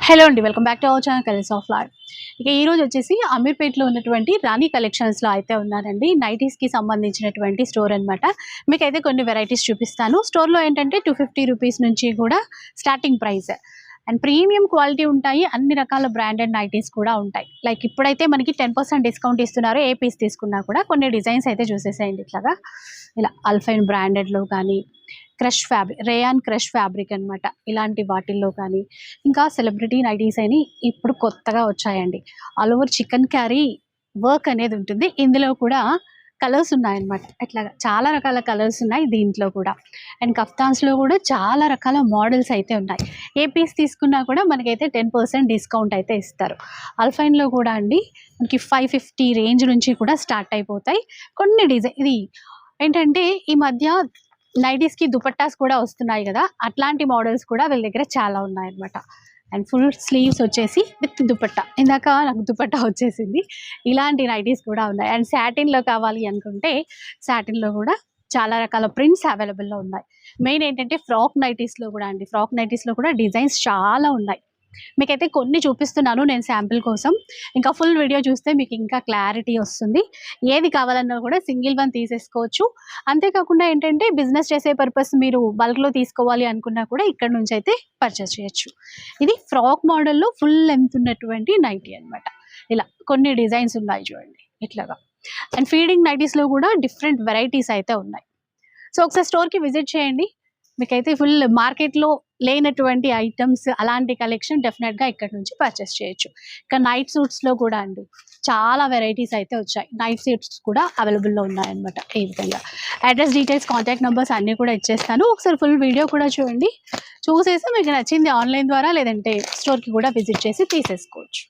Hello అండి, welcome back to our channel colours of life. ఇక ఈ రోజు వచ్చేసి అమీర్పేటలో ఉన్నటువంటి రాణి కలెక్షన్స్లో అయితే ఉన్నానండి. నైటీస్కి సంబంధించినటువంటి స్టోర్ అనమాట. మీకైతే కొన్ని వెరైటీస్ చూపిస్తాను. స్టోర్లో ఏంటంటే 250 రూపీస్ నుంచి కూడా starting price and premium quality ఉంటాయి. అన్ని రకాల బ్రాండెడ్ నైటీస్ కూడా ఉంటాయి. లైక్ ఇప్పుడైతే మనకి 10% డిస్కౌంట్ ఇస్తున్నారు. ఏ పీస్ తీసుకున్నా కూడా. కొన్ని డిజైన్స్ అయితే చూసేసేయండి. ఇట్లాగా ఇలా అల్ఫైన్ బ్రాండెడ్లో కానీ, crush fabric, rayon crush fabric అనమాట. ఇలాంటి వాటిల్లో కానీ, ఇంకా సెలబ్రిటీ నైటీస్ అని ఇప్పుడు కొత్తగా వచ్చాయండి. All over chicken carry work అనేది ఉంటుంది. ఇందులో కూడా కలర్స్ ఉన్నాయన్నమాట. ఇట్లాగా చాలా రకాల కలర్స్ ఉన్నాయి దీంట్లో కూడా. అండ్ కఫ్తాన్స్లో కూడా చాలా రకాల మోడల్స్ అయితే ఉన్నాయి. ఏ పీస్ తీసుకున్నా కూడా మనకైతే 10% డిస్కౌంట్ అయితే ఇస్తారు. అల్ఫైన్లో కూడా అండి మనకి 550 రేంజ్ నుంచి కూడా స్టార్ట్ అయిపోతాయి. కొన్ని డిజైన్ ఇది ఏంటంటే ఈ మధ్య నైటీస్కి దుపట్టాస్ కూడా వస్తున్నాయి కదా, అట్లాంటి మోడల్స్ కూడా వీళ్ళ దగ్గర చాలా ఉన్నాయన్నమాట. అండ్ ఫుల్ స్లీవ్స్ వచ్చేసి విత్ దుపట్టా. ఇందాక నాకు దుపట్టా వచ్చేసింది. ఇలాంటి నైటీస్ కూడా ఉన్నాయి. అండ్ సాటిన్లో కావాలి అనుకుంటే సాటిన్లో కూడా చాలా రకాల ప్రింట్స్ అవైలబుల్లో ఉన్నాయి. మెయిన్ ఏంటంటే ఫ్రాక్ నైటీస్లో కూడా అండి, ఫ్రాక్ నైటీస్లో కూడా డిజైన్స్ చాలా ఉన్నాయి. మీకైతే కొన్ని చూపిస్తున్నాను నేను శాంపిల్ కోసం. ఇంకా ఫుల్ వీడియో చూస్తే మీకు ఇంకా క్లారిటీ వస్తుంది. ఏది కావాలన్నా కూడా సింగిల్ వన్ తీసేసుకోవచ్చు. అంతేకాకుండా ఏంటంటే బిజినెస్ చేసే పర్పస్ మీరు బల్క్లో తీసుకోవాలి అనుకున్నా కూడా ఇక్కడ నుంచి అయితే పర్చేస్ చేయొచ్చు. ఇది ఫ్రాక్ మోడల్లో ఫుల్ లెంత్ ఉన్నటువంటి నైటీ అనమాట. ఇలా కొన్ని డిజైన్స్ ఉన్నాయి చూడండి ఇట్లాగా. అండ్ ఫీడింగ్ నైటీస్లో కూడా డిఫరెంట్ వెరైటీస్ అయితే ఉన్నాయి. సో ఒకసారి స్టోర్కి విజిట్ చేయండి. మీకైతే ఫుల్ మార్కెట్లో లేనటువంటి ఐటమ్స్, అలాంటి కలెక్షన్ డెఫినెట్గా ఇక్కడ నుంచి పర్చేస్ చేయొచ్చు. ఇక నైట్ సూట్స్లో కూడా అండి చాలా వెరైటీస్ అయితే వచ్చాయి. నైట్ సూట్స్ కూడా అవైలబుల్లో ఉన్నాయన్నమాట. ఈ విధంగా అడ్రస్ డీటెయిల్స్, కాంటాక్ట్ నెంబర్స్ అన్నీ కూడా ఇచ్చేస్తాను. ఒకసారి ఫుల్ వీడియో కూడా చూడండి. చూసేసి మీకు నచ్చింది ఆన్లైన్ ద్వారా లేదంటే స్టోర్కి కూడా విజిట్ చేసి తీసేసుకోవచ్చు.